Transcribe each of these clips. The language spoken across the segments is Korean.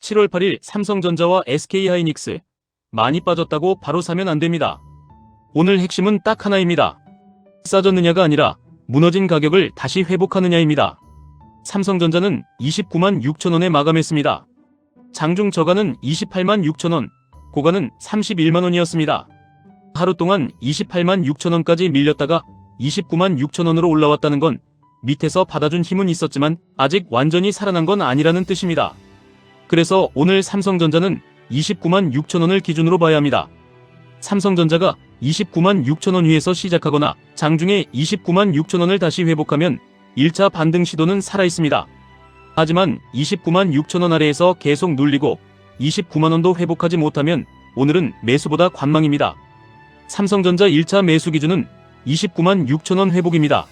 7월 8일 삼성전자와 SK하이닉스 많이 빠졌다고 바로 사면 안 됩니다. 오늘 핵심은 딱 하나입니다. 싸졌느냐가 아니라 무너진 가격을 다시 회복하느냐입니다. 삼성전자는 296,000원에 000원에 마감했습니다. 장중 저가는 286,000원, 000원, 고가는 310,000원이었습니다. 하루 동안 286,000원까지 000원까지 밀렸다가 296,000원으로 000원으로 올라왔다는 건 밑에서 받아준 힘은 있었지만 아직 완전히 살아난 건 아니라는 뜻입니다. 그래서 오늘 삼성전자는 296,000원을 기준으로 봐야 합니다. 삼성전자가 296,000원 위에서 시작하거나 장중에 296,000원을 다시 회복하면 1차 반등 시도는 살아있습니다. 하지만 296,000원 아래에서 계속 눌리고 290,000원도 회복하지 못하면 오늘은 매수보다 관망입니다. 삼성전자 1차 매수 기준은 296,000원 회복입니다.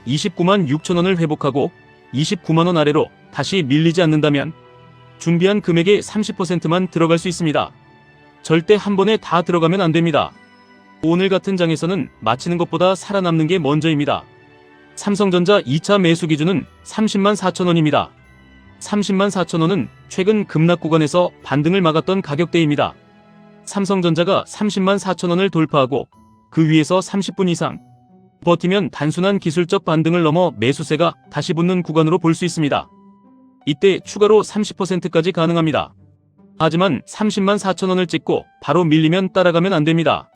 296,000원을 회복하고 290,000원 아래로 다시 밀리지 않는다면 준비한 금액의 30%만 들어갈 수 있습니다. 절대 한 번에 다 들어가면 안 됩니다. 오늘 같은 장에서는 마치는 것보다 살아남는 게 먼저입니다. 삼성전자 2차 매수 기준은 304,000원입니다. 304,000원은 최근 급락 구간에서 반등을 막았던 가격대입니다. 삼성전자가 304,000원을 돌파하고 그 위에서 30분 이상 버티면 단순한 기술적 반등을 넘어 매수세가 다시 붙는 구간으로 볼 수 있습니다. 이때 추가로 30%까지 가능합니다. 하지만 304,000원을 찍고 바로 밀리면 따라가면 안 됩니다.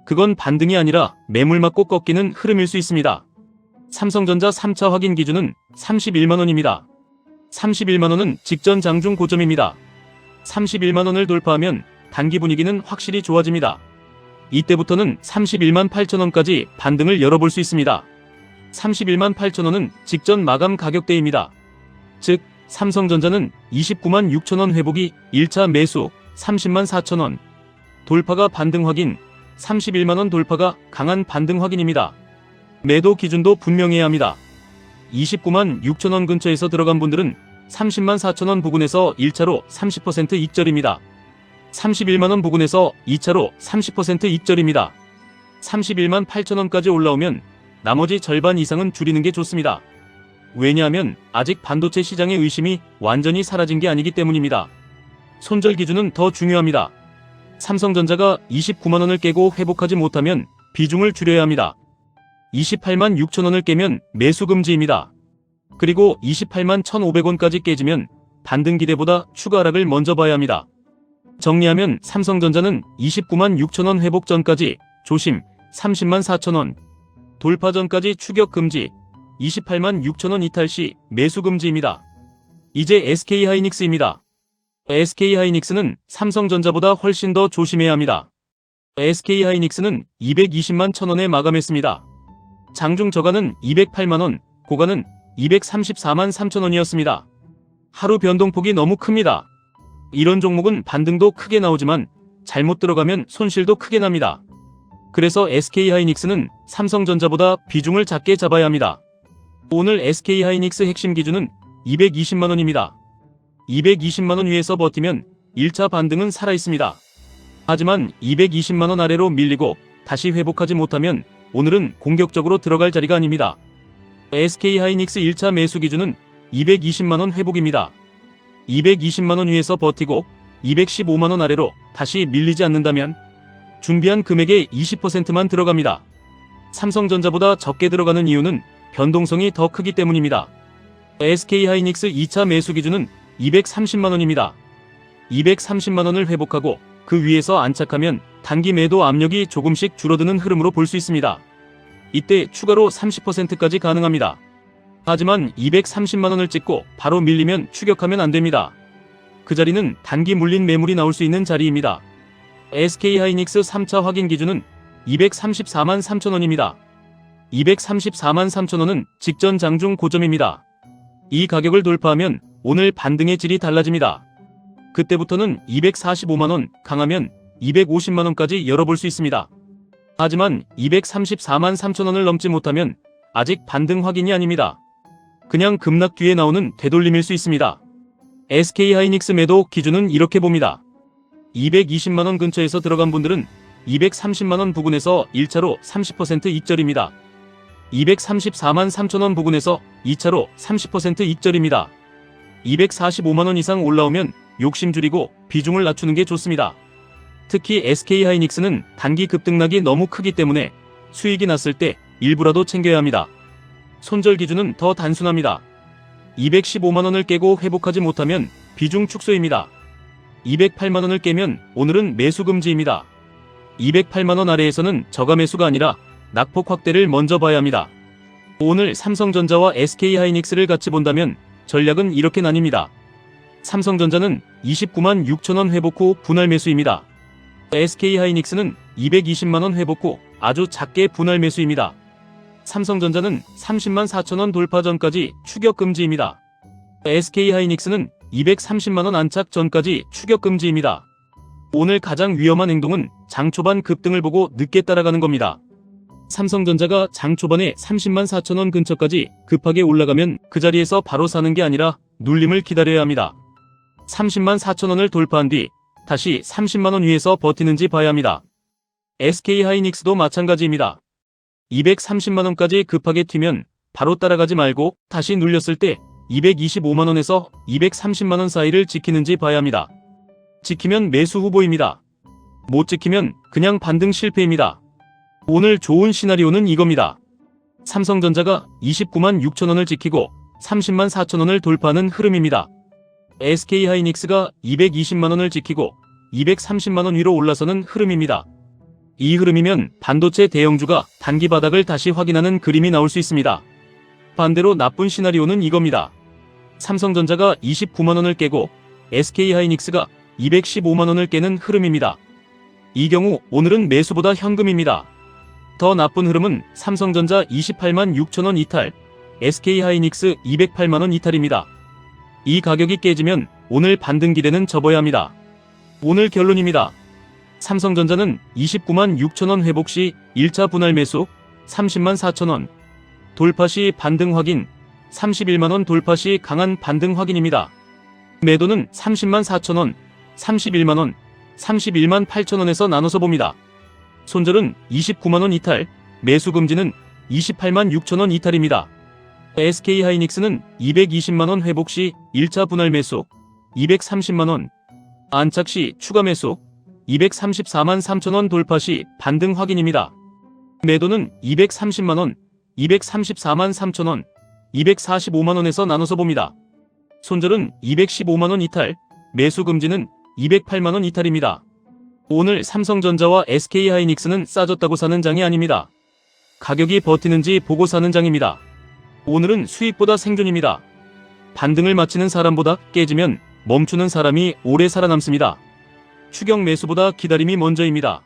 그건 반등이 아니라 매물 맞고 꺾이는 흐름일 수 있습니다. 삼성전자 3차 확인 기준은 310,000원입니다. 310,000원은 직전 장중 고점입니다. 310,000원을 돌파하면 단기 분위기는 확실히 좋아집니다. 이때부터는 318,000원까지 반등을 열어볼 수 있습니다. 318,000원은 직전 마감 가격대입니다. 즉 삼성전자는 296,000원 회복이 1차 매수, 304,000원 돌파가 반등 확인, 31만원 돌파가 강한 반등 확인입니다. 매도 기준도 분명해야 합니다. 296,000원 근처에서 들어간 분들은 304,000원 부근에서 1차로 30% 익절입니다. 31만원 부근에서 2차로 30% 익절입니다. 318,000원까지 올라오면 나머지 절반 이상은 줄이는 게 좋습니다. 왜냐하면 아직 반도체 시장의 의심이 완전히 사라진 게 아니기 때문입니다. 손절 기준은 더 중요합니다. 삼성전자가 290,000원을 깨고 회복하지 못하면 비중을 줄여야 합니다. 286,000원을 깨면 매수 금지입니다. 그리고 281,500원까지 깨지면 반등 기대보다 추가 하락을 먼저 봐야 합니다. 정리하면 삼성전자는 296,000원 회복 전까지 조심, 304,000원 돌파 전까지 추격 금지, 286,000원 이탈 시 매수 금지입니다. 이제 SK하이닉스입니다. SK하이닉스는 삼성전자보다 훨씬 더 조심해야 합니다. SK하이닉스는 220만 1,000원에 마감했습니다. 장중 저가는 208만원, 고가는 234만 3,000원이었습니다. 하루 변동폭이 너무 큽니다. 이런 종목은 반등도 크게 나오지만 잘못 들어가면 손실도 크게 납니다. 그래서 SK하이닉스는 삼성전자보다 비중을 작게 잡아야 합니다. 오늘 SK하이닉스 핵심 기준은 220만원입니다. 220만원 위에서 버티면 1차 반등은 살아있습니다. 하지만 220만원 아래로 밀리고 다시 회복하지 못하면 오늘은 공격적으로 들어갈 자리가 아닙니다. SK하이닉스 1차 매수 기준은 220만원 회복입니다. 220만원 위에서 버티고 215만원 아래로 다시 밀리지 않는다면 준비한 금액의 20%만 들어갑니다. 삼성전자보다 적게 들어가는 이유는 변동성이 더 크기 때문입니다. SK하이닉스 2차 매수 기준은 230만원입니다. 230만원을 회복하고 그 위에서 안착하면 단기 매도 압력이 조금씩 줄어드는 흐름으로 볼 수 있습니다. 이때 추가로 30%까지 가능합니다. 하지만 230만원을 찍고 바로 밀리면 추격하면 안 됩니다. 그 자리는 단기 물린 매물이 나올 수 있는 자리입니다. SK하이닉스 3차 확인 기준은 234만 3,000원입니다. 234만 3,000원은 직전 장중 고점입니다. 이 가격을 돌파하면 오늘 반등의 질이 달라집니다. 그때부터는 245만원, 강하면 250만원까지 열어볼 수 있습니다. 하지만 234만 3,000원을 넘지 못하면 아직 반등 확인이 아닙니다. 그냥 급락 뒤에 나오는 되돌림일 수 있습니다. SK하이닉스 매도 기준은 이렇게 봅니다. 220만원 근처에서 들어간 분들은 230만원 부근에서 1차로 30% 익절입니다. 234만 3,000원 부근에서 2차로 30% 익절입니다. 245만원 이상 올라오면 욕심 줄이고 비중을 낮추는 게 좋습니다. 특히 SK하이닉스는 단기 급등락이 너무 크기 때문에 수익이 났을 때 일부라도 챙겨야 합니다. 손절 기준은 더 단순합니다. 215만원을 깨고 회복하지 못하면 비중 축소입니다. 208만원을 깨면 오늘은 매수 금지입니다. 208만원 아래에서는 저가 매수가 아니라 낙폭 확대를 먼저 봐야 합니다. 오늘 삼성전자와 SK하이닉스를 같이 본다면 전략은 이렇게 나뉩니다. 삼성전자는 29만 6천원 회복 후 분할 매수입니다. SK하이닉스는 220만원 회복 후 아주 작게 분할 매수입니다. 삼성전자는 30만 4천원 돌파 전까지 추격 금지입니다. SK하이닉스는 230만원 안착 전까지 추격 금지입니다. 오늘 가장 위험한 행동은 장 초반 급등을 보고 늦게 따라가는 겁니다. 삼성전자가 장 초반에 30만 4천원 근처까지 급하게 올라가면 그 자리에서 바로 사는 게 아니라 눌림을 기다려야 합니다. 30만 4천원을 돌파한 뒤 다시 30만원 위에서 버티는지 봐야 합니다. SK하이닉스도 마찬가지입니다. 230만원까지 급하게 튀면 바로 따라가지 말고 다시 눌렸을 때 225만원에서 230만원 사이를 지키는지 봐야 합니다. 지키면 매수 후보입니다. 못 지키면 그냥 반등 실패입니다. 오늘 좋은 시나리오는 이겁니다. 삼성전자가 29만 6천원을 지키고 30만 4천원을 돌파하는 흐름입니다. SK하이닉스가 220만원을 지키고 230만원 위로 올라서는 흐름입니다. 이 흐름이면 반도체 대형주가 단기 바닥을 다시 확인하는 그림이 나올 수 있습니다. 반대로 나쁜 시나리오는 이겁니다. 삼성전자가 29만원을 깨고 SK하이닉스가 215만원을 깨는 흐름입니다. 이 경우 오늘은 매수보다 현금입니다. 더 나쁜 흐름은 삼성전자 28만 6천원 이탈, SK하이닉스 208만원 이탈입니다. 이 가격이 깨지면 오늘 반등 기대는 접어야 합니다. 오늘 결론입니다. 삼성전자는 29만 6천원 회복 시 1차 분할 매수 30만 4천원, 돌파 시 반등 확인 31만원 돌파 시 강한 반등 확인입니다. 매도는 30만 4천원, 31만원, 31만 8천원에서 나눠서 봅니다. 손절은 29만원 이탈, 매수 금지는 28만 6천원 이탈입니다. SK하이닉스는 220만원 회복 시 1차 분할 매수 230만원, 안착 시 추가 매수 234만 3천원 돌파 시 반등 확인입니다. 매도는 230만원, 234만 3천원, 245만원에서 나눠서 봅니다. 손절은 215만원 이탈, 매수 금지는 208만원 이탈입니다. 오늘 삼성전자와 SK하이닉스는 싸졌다고 사는 장이 아닙니다. 가격이 버티는지 보고 사는 장입니다. 오늘은 수익보다 생존입니다. 반등을 마치는 사람보다 깨지면 멈추는 사람이 오래 살아남습니다. 추격 매수보다 기다림이 먼저입니다.